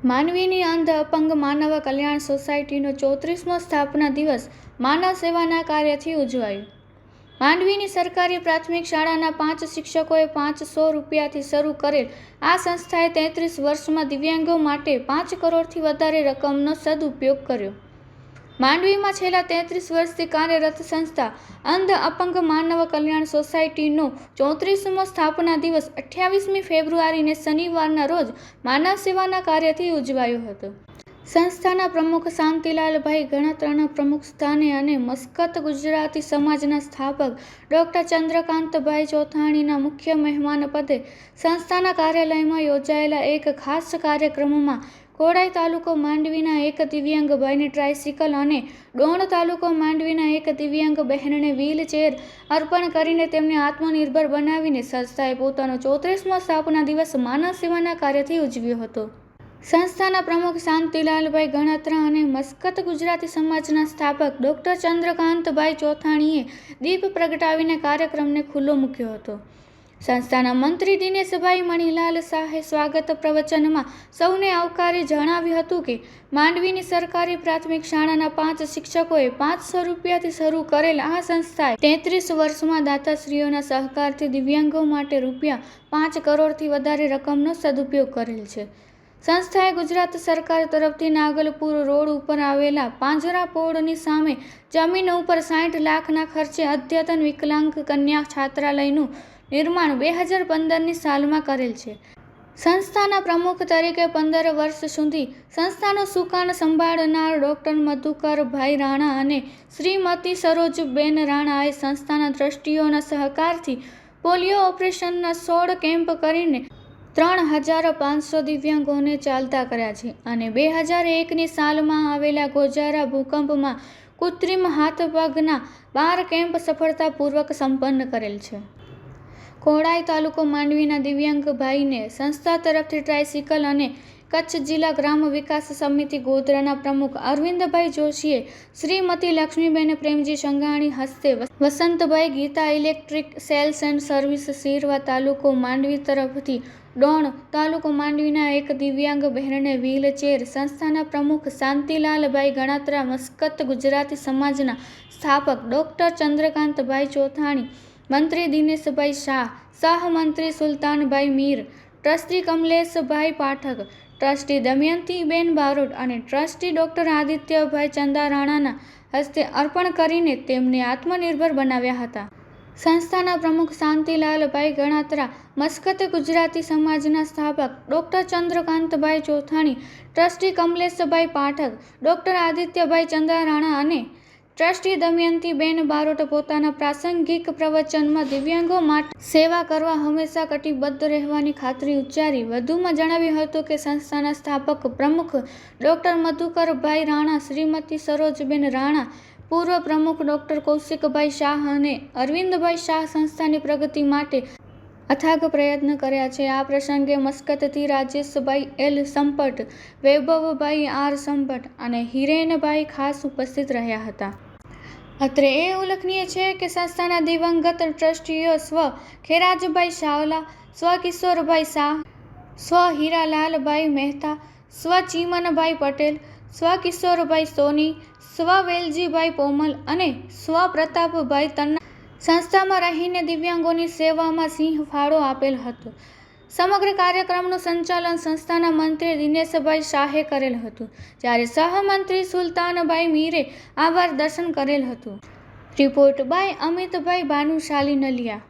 માંડવીની અંધ અપંગ માનવ કલ્યાણ સોસાયટીનો 34મો સ્થાપના દિવસ માનવ સેવાના કાર્યથી ઉજવાયો. માંડવીની સરકારી પ્રાથમિક શાળાના 5 શિક્ષકોએ 500 રૂપિયાથી શરૂ કરેલ આ સંસ્થાએ 33 વર્ષમાં દિવ્યાંગો માટે 5 કરોડથી વધારે રકમનો સદુપયોગ કર્યો. માંડવીમાં છેલ્લા 33 વર્ષથી કાર્યરત સંસ્થા અંધ અપંગ માનવ કલ્યાણ સોસાયટીનો 34મો સ્થાપના દિવસ 28મી ફેબ્રુઆરીને શનિવારના રોજ માનવ સેવાના કાર્યથી ઉજવાયો હતો. સંસ્થાના પ્રમુખ શાંતિલાલભાઈ ગણાત્રાના પ્રમુખ સ્થાને અને મસ્કત ગુજરાતી સમાજના સ્થાપક ડૉક્ટર ચંદ્રકાંતભાઈ ચોથાણીના મુખ્ય મહેમાન પદે સંસ્થાના કાર્યાલયમાં યોજાયેલા એક ખાસ કાર્યક્રમમાં કોડાઈ તાલુકો માંડવીના એક દિવ્યાંગ ભાઈને ટ્રાયસિકલ અને ડોણ તાલુકો માંડવીના એક દિવ્યાંગ બહેનને વ્હીલચેર અર્પણ કરીને તેમને આત્મનિર્ભર બનાવીને સંસ્થાએ પોતાનો 34મો સ્થાપના દિવસ માનવ સેવાના કાર્યથી ઉજવ્યો હતો. સંસ્થાના પ્રમુખ શાંતિલાલભાઈ ગણાત્રા અને મસ્કત ગુજરાતી સમાજના સ્થાપક ડૉક્ટર ચંદ્રકાંતભાઈ ચોથાણીએ દીપ પ્રગટાવીને કાર્યક્રમને ખુલ્લો મૂક્યો હતો. સંસ્થાના મંત્રી દિનેશભાઈ મણીલાલ શાહે સ્વાગત પ્રવચનમાં સૌને આવકારી જણાવ્યું હતું કે માંડવીની સરકારી પ્રાથમિક શાળાના 5 શિક્ષકોએ 500 રૂપિયાથી શરૂ કરેલ આ સંસ્થાએ 33 વર્ષમાં દાતાશ્રીઓના સહકારથી દિવ્યાંગો માટે રૂપિયા 5 કરોડથી વધારે રકમનો સદુપયોગ કરેલ છે. સંસ્થાએ ગુજરાત સરકાર તરફથી નાગલપુર રોડ ઉપર આવેલા પાંજરાપોળની સામે જમીન ઉપર 60 લાખના ખર્ચે અદ્યતન વિકલાંગ કન્યા છાત્રાલયનું નિર્માણ 2015ની સાલમાં કરેલ છે. સંસ્થાના પ્રમુખ તરીકે 15 વર્ષ સુધી સંસ્થાનો સુકાન સંભાળનાર ડૉક્ટર મધુકરભાઈ રાણા અને શ્રીમતી સરોજબેન રાણાએ સંસ્થાના ટ્રસ્ટીઓના સહકારથી પોલિયો ઓપરેશનના 16 કેમ્પ કરીને 3500 દિવ્યાંગોને ચાલતા કર્યા છે અને 2001ની સાલમાં આવેલા ગોજારા ભૂકંપમાં કૃત્રિમ હાથ પગના 12 કેમ્પ સફળતાપૂર્વક સંપન્ન કરેલ છે. કોડાઈ તાલુકો માંડવીના દિવ્યાંગ ભાઈને સંસ્થા તરફથી ટ્રાયસિકલ અને કચ્છ જિલ્લા ગ્રામ વિકાસ સમિતિ ગોધરાના પ્રમુખ અરવિંદભાઈ જોશીએ શ્રીમતી લક્ષ્મીબેન પ્રેમજી સંઘાણી હસ્તે Vasantbhai Gita electric sales and service Shirva તાલુકો માંડવી તરફથી ડોણ તાલુકો માંડવીના એક દિવ્યાંગ બહેનને વ્હીલચેર સંસ્થાના પ્રમુખ શાંતિલાલભાઈ ગણાત્રા મસ્કત ગુજરાતી સમાજના સ્થાપક ડૉક્ટર ચંદ્રકાંતભાઈ ચોથાણી મંત્રી દિનેશભાઈ શાહ સહમંત્રી સુલતાનભાઈ મીર ટ્રસ્ટી કમલેશભાઈ પાઠક ટ્રસ્ટી દમયંતીબેન બારોટ અને ટ્રસ્ટી ડૉક્ટર આદિત્યભાઈ ચંદારાણાના હસ્તે અર્પણ કરીને તેમને આત્મનિર્ભર બનાવ્યા હતા. સંસ્થાના પ્રમુખ શાંતિલાલભાઈ ગણાત્રા મસ્કત ગુજરાતી સમાજના સ્થાપક ડૉક્ટર ચંદ્રકાંતભાઈ ચોથાણી ટ્રસ્ટી કમલેશભાઈ પાઠક ડૉક્ટર આદિત્યભાઈ ચંદારાણા અને ટ્રસ્ટી દમયંતીબેન બારોટ પોતાના પ્રાસંગિક પ્રવચનમાં દિવ્યાંગો માટે સેવા કરવા હંમેશા કટિબદ્ધ રહેવાની ખાતરી ઉચ્ચારી વધુમાં જણાવ્યું હતું કે સંસ્થાના સ્થાપક પ્રમુખ ડૉક્ટર મધુકરભાઈ રાણા, શ્રીમતી સરોજબેન રાણા, પૂર્વ પ્રમુખ ડૉક્ટર કૌશિકભાઈ શાહ અને અરવિંદભાઈ શાહ સંસ્થાની પ્રગતિ માટે અથાગ પ્રયત્ન કર્યા છે. આ પ્રસંગે મસ્કતથી રાજેશભાઈ એલ સંપટ, વૈભવભાઈ આર સંપટ અને હિરેનભાઈ ખાસ ઉપસ્થિત રહ્યા હતા. અત્રે એ ઉલ્લેખનીય છે કે સંસ્થાના દિવંગત ટ્રસ્ટીઓ સ્વ ખેરાજભાઈ સાવલા, સ્વ કિશોરભાઈ શાહ, સ્વ હીરાલાલભાઈ મહેતા, સ્વ ચીમનભાઈ પટેલ, સ્વ કિશોરભાઈ સોની, સ્વ વેલજીભાઈ પોમલ અને સ્વ પ્રતાપભાઈ તન્ના સંસ્થામાં રહીને દિવ્યાંગોની સેવામાં સિંહ ફાળો આપેલ હતો. સમગ્ર કાર્યક્રમનું સંચાલન સંસ્થાના મંત્રી દિનેશભાઈ શાહે કરેલ હતું, જ્યારે સહમંત્રી સુલતાનભાઈ મીરે આભાર દર્શન કરેલ હતું. Report by Amitbhai Bhanushali Naliya.